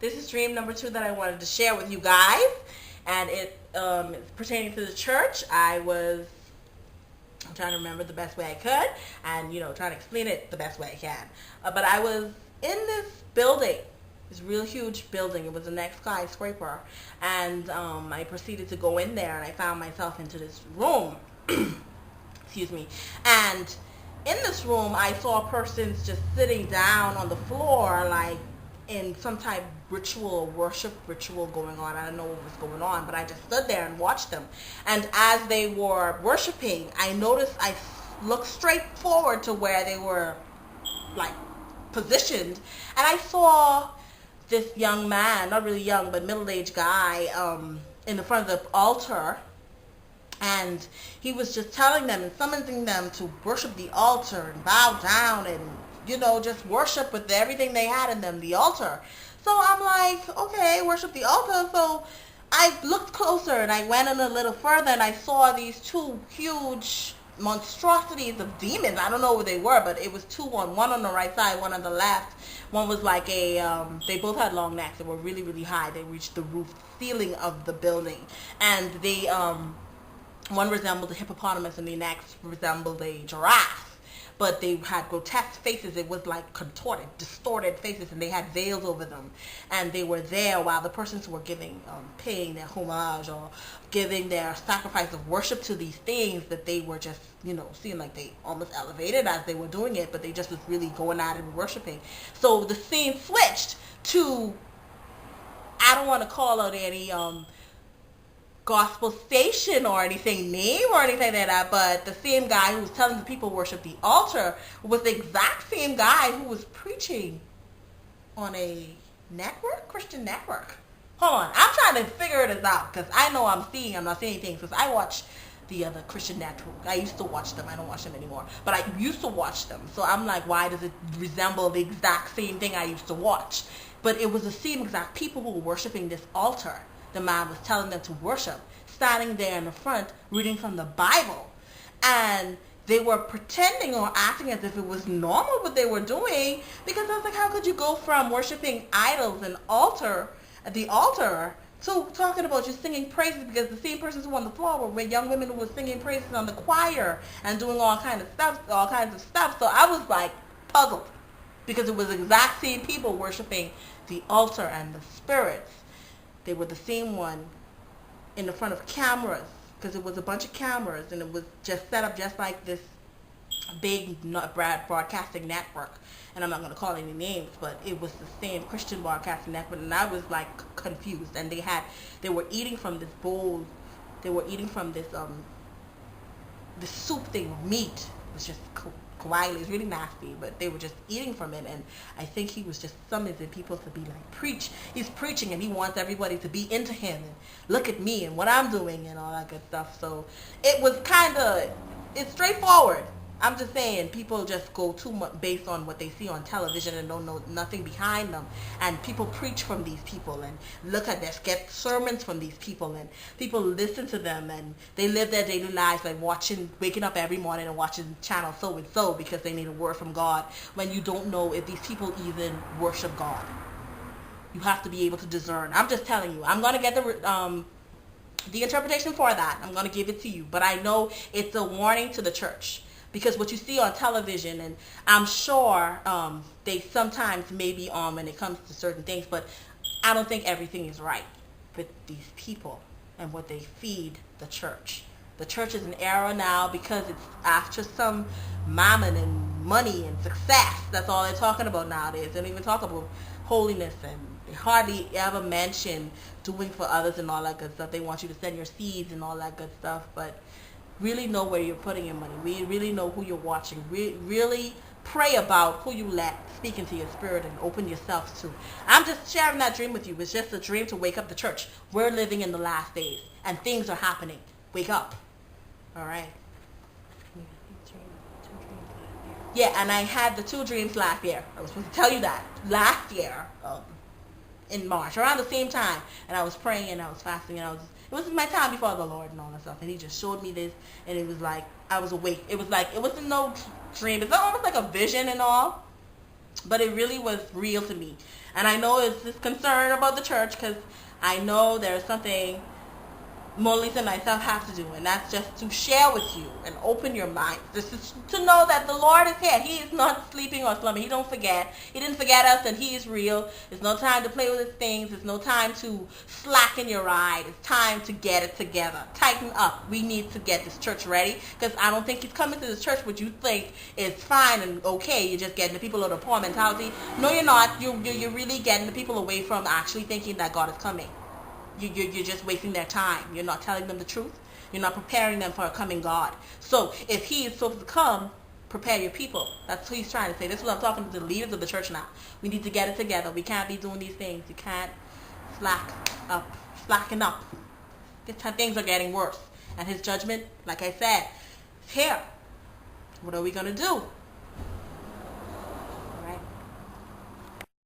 This is dream number 2 that I wanted to share with you guys, and it is pertaining to the church. I'm trying to remember the best way I could, and trying to explain it the best way I can. But I was in this building, this real huge building. It was the next skyscraper, and I proceeded to go in there, and I found myself into this room. Excuse me. And in this room, I saw persons just sitting down on the floor, like in some type of worship ritual going on. I don't know what was going on, but I just stood there and watched them. And as they were worshiping, I noticed, I looked straight forward to where they were like positioned, and I saw this young man, not really young, but middle-aged guy, in the front of the altar. And he was just telling them and summoning them to worship the altar and bow down and, just worship with everything they had in them, the altar. So I'm like, okay, worship the altar. So I looked closer and I went in a little further and I saw these 2 huge monstrosities of demons. I don't know what they were, but it was 2 one on the right side, one on the left. One was like they both had long necks. They were really, really high. They reached the roof ceiling of the building. And they, one resembled a hippopotamus and the next resembled a giraffe. But they had grotesque faces. It was like contorted, distorted faces, and they had veils over them. And they were there while the persons were paying their homage or giving their sacrifice of worship to these things that they were just, seeing like they almost elevated as they were doing it, but they just was really going at it and worshiping. So the scene switched to, I don't want to call out any gospel station or anything name or anything like that, but the same guy who was telling the people worship the altar was the exact same guy who was preaching on a Christian network. Hold on, I'm trying to figure this out because I know I'm not seeing things because I watch the other Christian network. I used to watch them. I don't watch them anymore, but I used to watch them. So I'm like, why does it resemble the exact same thing I used to watch? But it was the same exact people who were worshiping this altar. The man was telling them to worship, standing there in the front, reading from the Bible. And they were pretending or acting as if it was normal what they were doing, because I was like, how could you go from worshiping idols and the altar, to talking about just singing praises, because the same persons who on the floor were young women who were singing praises on the choir and doing all kinds of stuff. So I was like puzzled, because it was the exact same people worshiping the altar and the spirits. They were the same one in the front of cameras, because it was a bunch of cameras, and it was just set up just like this big broadcasting network. And I'm not going to call any names, but it was the same Christian broadcasting network, and I was like confused. And they were eating from this bowl. They were eating from this soup thing of meat. It was just kawaii. It was really nasty, but they were just eating from it. And I think he was just summoning people to be like, preach. He's preaching, and he wants everybody to be into him and look at me and what I'm doing and all that good stuff. So it was it's straightforward. I'm just saying, people just go too much based on what they see on television and don't know nothing behind them. And people preach from these people and get sermons from these people, and people listen to them, and they live their daily lives like waking up every morning and watching channel so and so because they need a word from God, when you don't know if these people even worship God. You have to be able to discern. I'm just telling you. I'm going to get the interpretation for that. I'm going to give it to you. But I know it's a warning to the church. Because what you see on television, and I'm sure they sometimes may be on when it comes to certain things, but I don't think everything is right with these people and what they feed the church. The church is an era now because it's after some mammon and money and success. That's all they're talking about nowadays. They don't even talk about holiness, and they hardly ever mention doing for others and all that good stuff. They want you to send your seeds and all that good stuff, but really know where you're putting your money. We really know who you're watching. Really pray about who you let speak into your spirit and open yourself to. I'm just sharing that dream with you. It's just a dream to wake up the church. We're living in the last days, and things are happening. Wake up. All right. Yeah, and I had the 2 dreams last year. I was supposed to tell you that. Last year, in March, around the same time. And I was praying and I was fasting, and it was my time before the Lord and all that stuff. And he just showed me this, and it was like I was awake. It was like, it wasn't no dream. It's almost like a vision and all. But it really was real to me. And I know it's this concern about the church because I know there's something Mona Lisa and myself have to do, and that's just to share with you and open your mind. This is to know that the Lord is here. He is not sleeping or slumbering. He don't forget. He didn't forget us, and He is real. It's no time to play with His things. It's no time to slacken your ride. It's time to get it together. Tighten up. We need to get this church ready, because I don't think He's coming to this church what you think is fine and okay. You're just getting the people out of poor mentality. No, you're not. You're really getting the people away from actually thinking that God is coming. You're just wasting their time. You're not telling them the truth. You're not preparing them for a coming God. So if He is supposed to come, prepare your people. That's what He's trying to say. This is what I'm talking to the leaders of the church now. We need to get it together. We can't be doing these things. You can't slacken up. Things are getting worse. And His judgment, like I said, is here. What are we going to do?